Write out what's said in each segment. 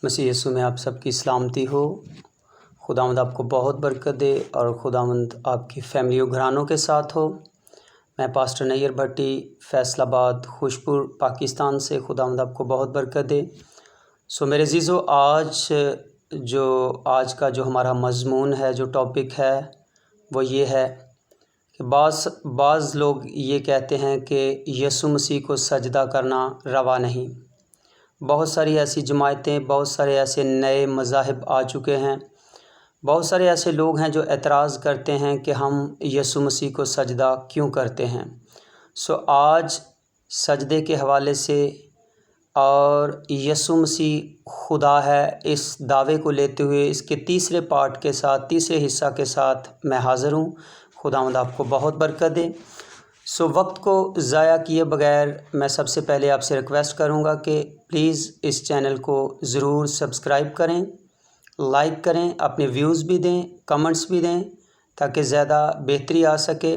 مسیح یسوع میں آپ سب کی سلامتی ہو۔ خداوند آپ کو بہت برکت دے اور خداوند آپ کی فیملی و گھرانوں کے ساتھ ہو۔ میں پاسٹر نیر بھٹی فیصل آباد خوشپور پاکستان سے، خداوند آپ کو بہت برکت دے۔ میرے عزیزو، آج کا جو ہمارا مضمون ہے، جو ٹاپک ہے، وہ یہ ہے کہ بعض لوگ یہ کہتے ہیں کہ یسوع مسیح کو سجدہ کرنا روا نہیں۔ بہت ساری ایسی جماعتیں، بہت سارے ایسے نئے مذاہب آ چکے ہیں، بہت سارے ایسے لوگ ہیں جو اعتراض کرتے ہیں کہ ہم یسوع مسیح کو سجدہ کیوں کرتے ہیں۔ آج سجدے کے حوالے سے اور یسوع مسیح خدا ہے اس دعوے کو لیتے ہوئے اس کے تیسرے پارٹ کے ساتھ، تیسرے حصہ کے ساتھ میں حاضر ہوں۔ خداوند آپ کو بہت برکت دے۔ وقت کو ضائع کیے بغیر میں سب سے پہلے آپ سے ریکویسٹ کروں گا کہ پلیز اس چینل کو ضرور سبسکرائب کریں، لائک کریں، اپنے ویوز بھی دیں، کمنٹس بھی دیں تاکہ زیادہ بہتری آ سکے،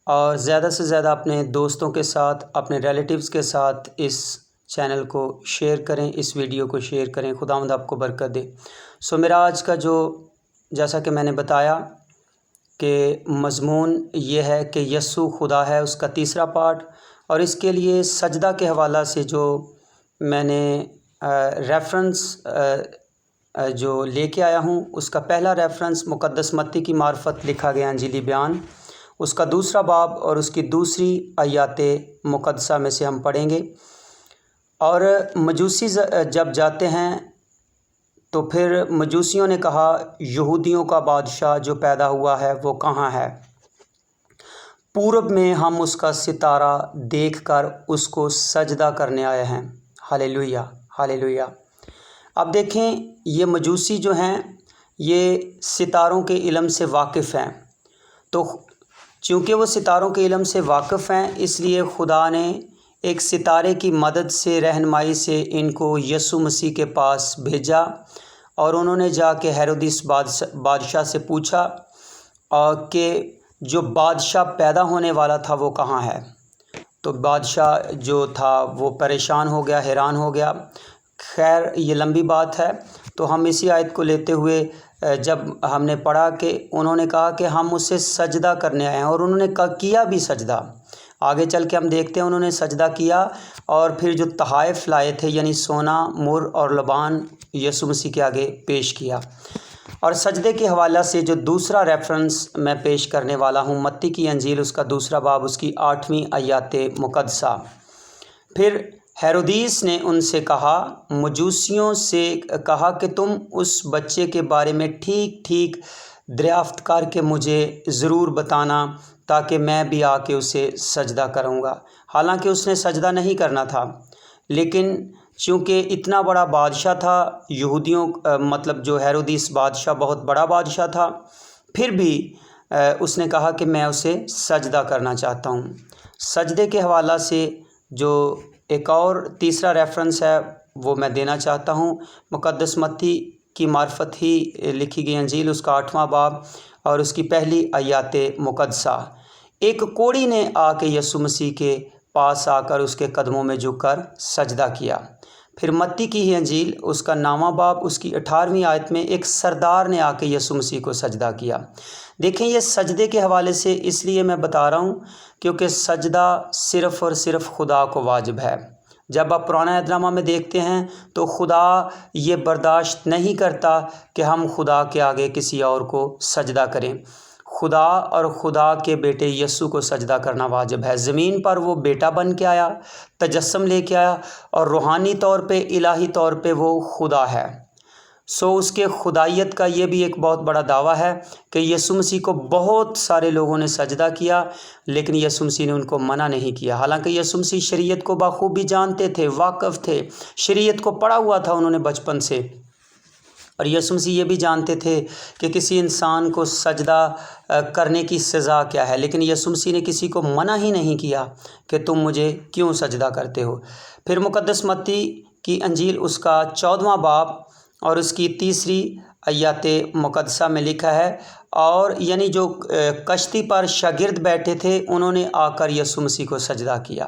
اور زیادہ سے زیادہ اپنے دوستوں کے ساتھ، اپنے ریلیٹیوز کے ساتھ اس چینل کو شیئر کریں، اس ویڈیو کو شیئر کریں۔ خداوند آپ کو برکت دے۔ میرا آج کا جیسا کہ میں نے بتایا کہ مضمون یہ ہے کہ یسوع خدا ہے، اس کا تیسرا پارٹ، اور اس کے لیے سجدہ کے حوالہ سے جو میں نے ریفرنس جو لے کے آیا ہوں، اس کا پہلا ریفرنس مقدس متی کی معرفت لکھا گیا انجیلی بیان، اس کا دوسرا باب اور اس کی دوسری آیات مقدسہ میں سے ہم پڑھیں گے۔ اور مجوسی جب جاتے ہیں تو پھر مجوسیوں نے کہا یہودیوں کا بادشاہ جو پیدا ہوا ہے وہ کہاں ہے؟ پورب میں ہم اس کا ستارہ دیکھ کر اس کو سجدہ کرنے آئے ہیں۔ ہاللیلویہ، ہاللیلویہ۔ اب دیکھیں، یہ مجوسی جو ہیں یہ ستاروں کے علم سے واقف ہیں، تو چونکہ وہ ستاروں کے علم سے واقف ہیں اس لیے خدا نے ایک ستارے کی مدد سے، رہنمائی سے ان کو یسوع مسیح کے پاس بھیجا، اور انہوں نے جا کے ہیرودیس بادشاہ سے پوچھا کہ جو بادشاہ پیدا ہونے والا تھا وہ کہاں ہے؟ تو بادشاہ جو تھا وہ پریشان ہو گیا، حیران ہو گیا۔ خیر، یہ لمبی بات ہے، تو ہم اسی آیت کو لیتے ہوئے جب ہم نے پڑھا کہ انہوں نے کہا کہ ہم اسے سجدہ کرنے آئے ہیں، اور انہوں نے کیا بھی سجدہ۔ آگے چل کے ہم دیکھتے ہیں انہوں نے سجدہ کیا، اور پھر جو تحائف لائے تھے یعنی سونا، مر اور لبان یسوع مسیح کے آگے پیش کیا۔ اور سجدے کے حوالہ سے جو دوسرا ریفرنس میں پیش کرنے والا ہوں، متی کی انجیل، اس کا دوسرا باب، اس کی 8ویں آیات مقدسہ۔ پھر ہیرودیس نے ان سے کہا، مجوسیوں سے کہا کہ تم اس بچے کے بارے میں ٹھیک ٹھیک دریافت کر کے مجھے ضرور بتانا تاکہ میں بھی آ کے اسے سجدہ کروں گا۔ حالانکہ اس نے سجدہ نہیں کرنا تھا، لیکن چونکہ اتنا بڑا بادشاہ تھا، یہودیوں مطلب جو ہیرودیس بادشاہ بہت بڑا بادشاہ تھا، پھر بھی اس نے کہا کہ میں اسے سجدہ کرنا چاہتا ہوں۔ سجدے کے حوالہ سے جو ایک اور تیسرا ریفرنس ہے وہ میں دینا چاہتا ہوں، مقدس متی کی معرفت ہی لکھی گئی انجیل، اس کا 8واں باب اور اس کی پہلی آیات مقدسہ۔ ایک کوڑی نے آ کے یسوع مسیح کے پاس آ کر اس کے قدموں میں جھک کر سجدہ کیا۔ پھر متی کی ہی انجیل، اس کا 9واں باب، اس کی 18ویں آیت میں ایک سردار نے آ کے یسوع مسیح کو سجدہ کیا۔ دیکھیں، یہ سجدے کے حوالے سے اس لیے میں بتا رہا ہوں کیونکہ سجدہ صرف اور صرف خدا کو واجب ہے۔ جب آپ پرانا عہد نامہ میں دیکھتے ہیں تو خدا یہ برداشت نہیں کرتا کہ ہم خدا کے آگے کسی اور کو سجدہ کریں۔ خدا اور خدا کے بیٹے یسوع کو سجدہ کرنا واجب ہے۔ زمین پر وہ بیٹا بن کے آیا، تجسم لے کے آیا، اور روحانی طور پہ، الہی طور پہ وہ خدا ہے۔ اس کے خدائیت کا یہ بھی ایک بہت بڑا دعویٰ ہے کہ یسوع مسیح کو بہت سارے لوگوں نے سجدہ کیا، لیکن یسوع مسیح نے ان کو منع نہیں کیا۔ حالانکہ یسوع مسیح شریعت کو بخوبی جانتے تھے، واقف تھے، شریعت کو پڑھا ہوا تھا انہوں نے بچپن سے، اور یسوع مسیح یہ بھی جانتے تھے کہ کسی انسان کو سجدہ کرنے کی سزا کیا ہے، لیکن یسوع مسیح نے کسی کو منع ہی نہیں کیا کہ تم مجھے کیوں سجدہ کرتے ہو۔ پھر مقدس متی کی انجیل، اس کا 14واں باب اور اس کی تیسری آیات مقدسہ میں لکھا ہے، اور یعنی جو کشتی پر شاگرد بیٹھے تھے انہوں نے آ کر یسوع مسیح کو سجدہ کیا۔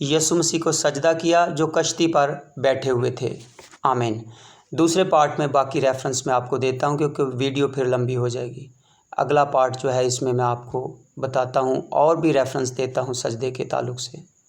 یسوع مسیح کو سجدہ کیا جو کشتی پر بیٹھے ہوئے تھے۔ آمین۔ دوسرے پارٹ میں باقی ریفرنس میں آپ کو دیتا ہوں کیونکہ ویڈیو پھر لمبی ہو جائے گی۔ اگلا پارٹ جو ہے اس میں آپ کو بتاتا ہوں اور بھی ریفرنس دیتا ہوں سجدے کے تعلق سے۔